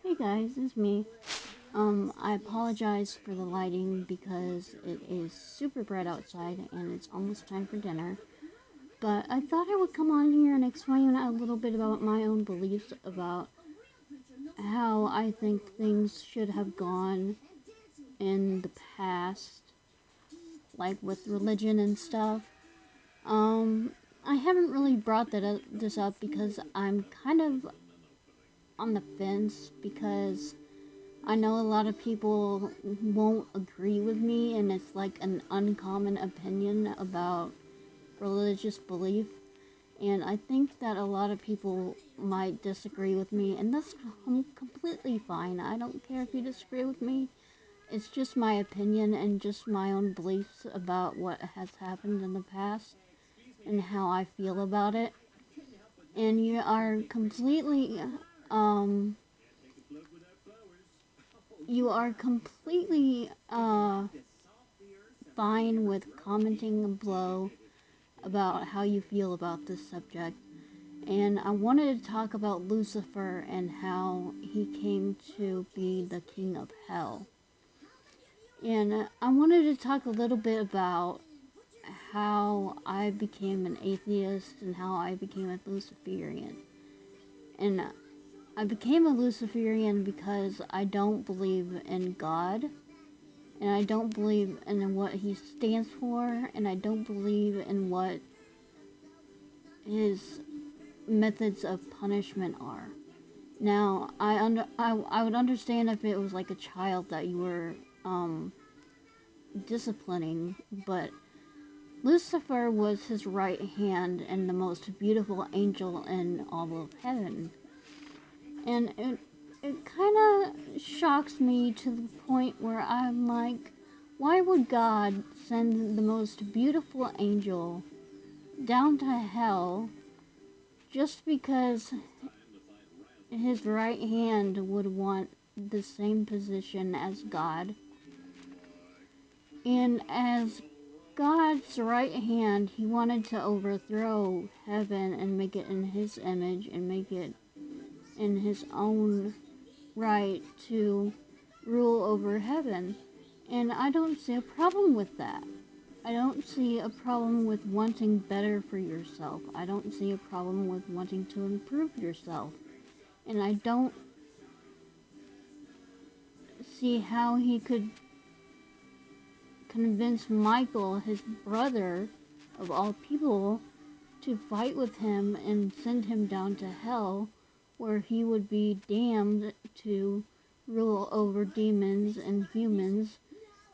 Hey guys, it's me. I apologize for the lighting because it is super bright outside and it's almost time for dinner. But I thought I would come on here and explain a little bit about my own beliefs about how I think things should have gone in the past, like with religion and stuff. Um, I haven't really brought this up because I'm kind of on the fence because I know a lot of people won't agree with me, and it's like an uncommon opinion about religious belief. And I think that a lot of people might disagree with me, and that's completely fine. I don't care if you disagree with me. It's just my opinion and just my own beliefs about what has happened in the past and how I feel about it. And um, you are completely, fine with commenting below about how you feel about this subject. And I wanted to talk about Lucifer and how he came to be the king of hell. And I wanted to talk a little bit about how I became an atheist and how I became a Luciferian. And I became a Luciferian because I don't believe in God, and I don't believe in what he stands for, and I don't believe in what his methods of punishment are. Now, I would understand if it was like a child that you were disciplining, but Lucifer was his right hand and the most beautiful angel in all of heaven. And it kind of shocks me to the point where I'm like, why would God send the most beautiful angel down to hell just because his right hand would want the same position as God? And as God's right hand, he wanted to overthrow heaven and make it in his image and make it in his own right to rule over heaven. And I don't see a problem with that. I don't see a problem with wanting better for yourself. I don't see a problem with wanting to improve yourself. And I don't see how he could convince Michael, his brother of all people, to fight with him and send him down to hell, where he would be damned to rule over demons and humans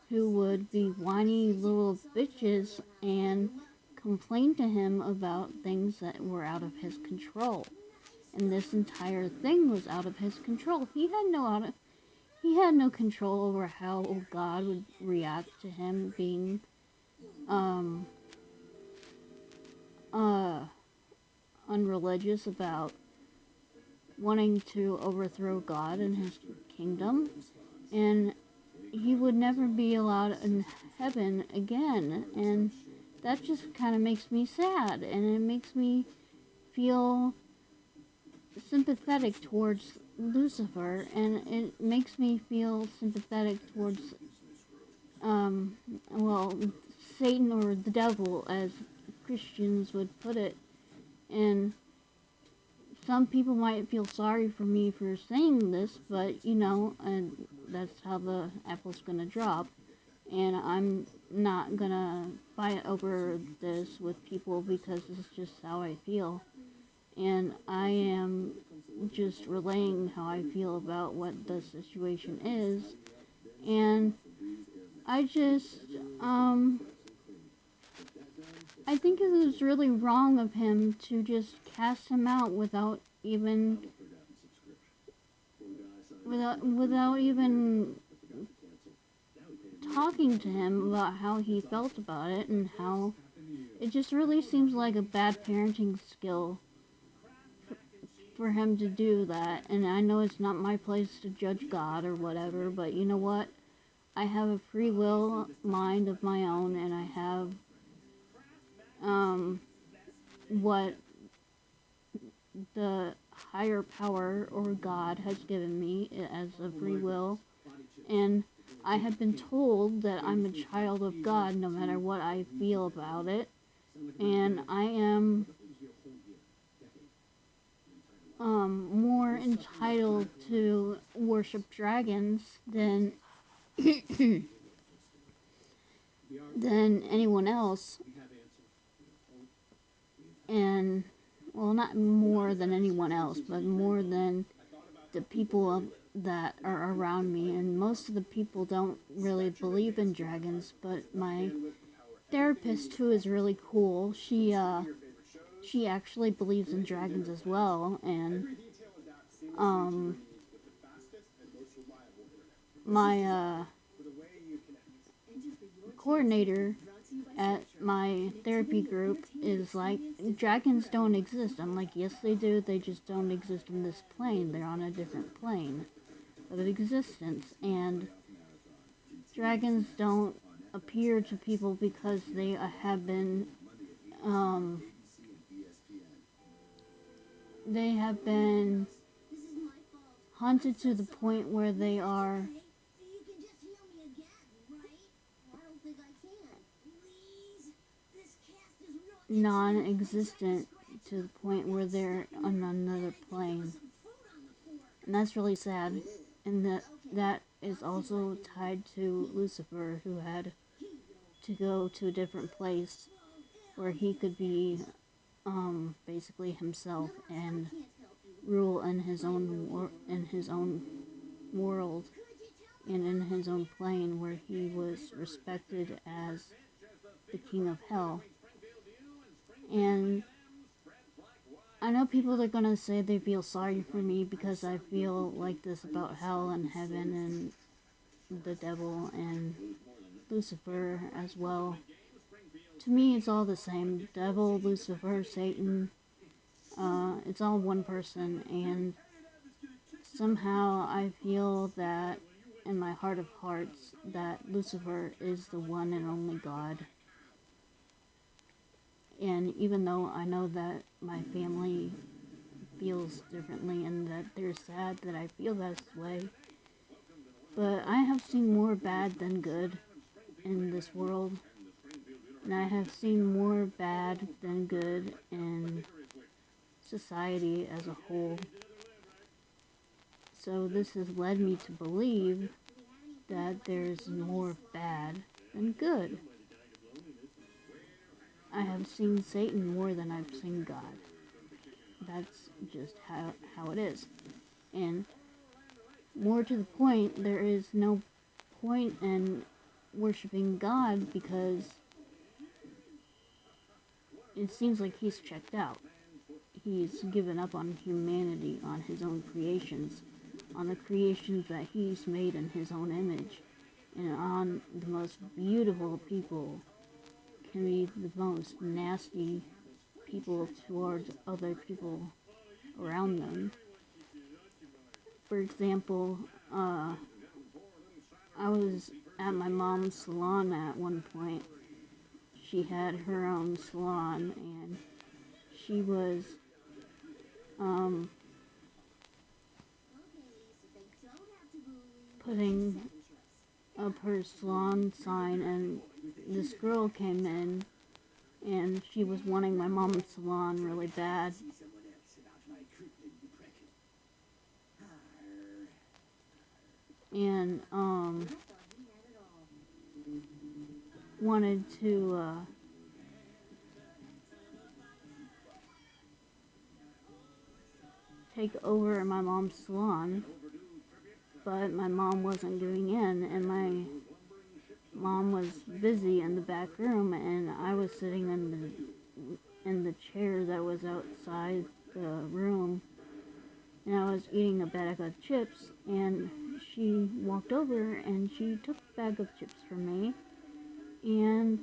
who would be whiny little bitches and complain to him about things that were out of his control. And this entire thing was out of his control. He had no control over how God would react to him being um uh unreligious about wanting to overthrow God and his kingdom, and he would never be allowed in heaven again. And that just kind of makes me sad, and it makes me feel sympathetic towards Lucifer, and it makes me feel sympathetic towards, um, well, Satan or the devil, as Christians would put it. And some people might feel sorry for me for saying this, but and that's how the apple's gonna drop. And I'm not gonna fight over this with people because this is just how I feel. And I am just relaying how I feel about what the situation is. And I just, I think it was really wrong of him to just cast him out without even talking to him about how he felt about it, and how it just really seems like a bad parenting skill for him to do that. And I know it's not my place to judge God or whatever, but you know what? I have a free will mind of my own, and I have what the higher power or God has given me as a free will, and I have been told that I'm a child of God no matter what I feel about it, and I am more entitled to worship dragons than than anyone else, and well, not more than anyone else, but more than the people that are around me. And most of the people don't really believe in dragons, but my therapist, who is really cool, she actually believes in dragons as well, and um my coordinator at my therapy group is like, dragons don't exist. I'm like, yes, they do. They just don't exist in this plane. They're on a different plane of existence. And dragons don't appear to people because they um, have been haunted to the point where they are non-existent, to the point where they're on another plane, and that's really sad. And that is also tied to Lucifer, who had to go to a different place where he could be basically himself and rule in his own world and in his own plane, where he was respected as the king of hell. And I know people are gonna say they feel sorry for me because I feel like this about hell and heaven and the devil and Lucifer as well. To me, it's all the same. Devil, Lucifer, Satan, it's all one person, and somehow I feel that in my heart of hearts that Lucifer is the one and only God. And even though I know that my family feels differently and that they're sad that I feel this way, but I have seen more bad than good in this world, and I have seen more bad than good in society as a whole. So this has led me to believe that there's more bad than good. I have seen Satan more than I've seen God. That's just how it is. And more to the point, there is no point in worshiping God because it seems like he's checked out. He's given up on humanity, on his own creations, on the creations that he's made in his own image, and on the most beautiful people can be the most nasty people towards other people around them. For example, I was at my mom's salon at one point. She had her own salon, and she was um, putting up her salon sign, and this girl came in, and she was wanting my mom's salon really bad. And wanted to take over my mom's salon, but my mom wasn't giving in, and my mom was busy in the back room, and I was sitting in the chair that was outside the room, and I was eating a bag of chips, and she walked over and she took the bag of chips from me, and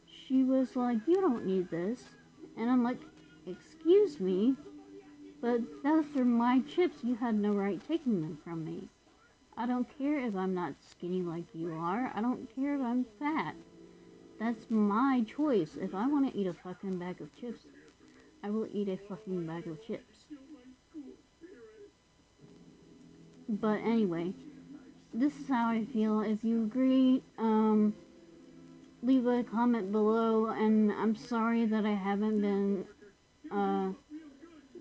she was like, "You don't need this," and I'm like, "Excuse me, but those are my chips. You had no right taking them from me. I don't care if I'm not skinny like you are. I don't care if I'm fat. That's my choice. If I want to eat a fucking bag of chips, I will eat a fucking bag of chips." But anyway, this is how I feel. If you agree, leave a comment below. And I'm sorry that I haven't been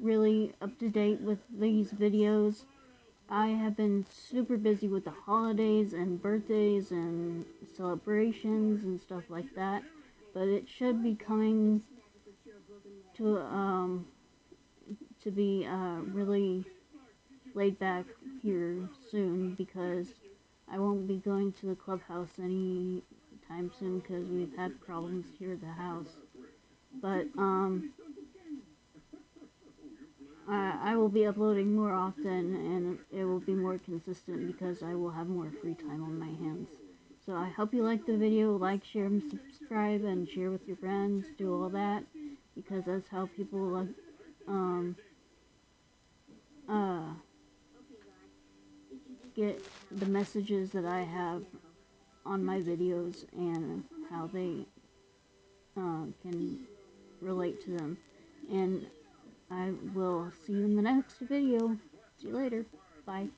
really up to date with these videos. I have been super busy with the holidays and birthdays and celebrations and stuff like that. But it should be coming to be really laid back here soon, because I won't be going to the clubhouse anytime soon because we've had problems here at the house. But I will be uploading more often, and it will be more consistent because I will have more free time on my hands. So I hope you liked the video. Like, share, and subscribe, and share with your friends. Do all that, because that's how people get the messages that I have on my videos and how they can relate to them. And I will see you in the next video. See you later. Bye.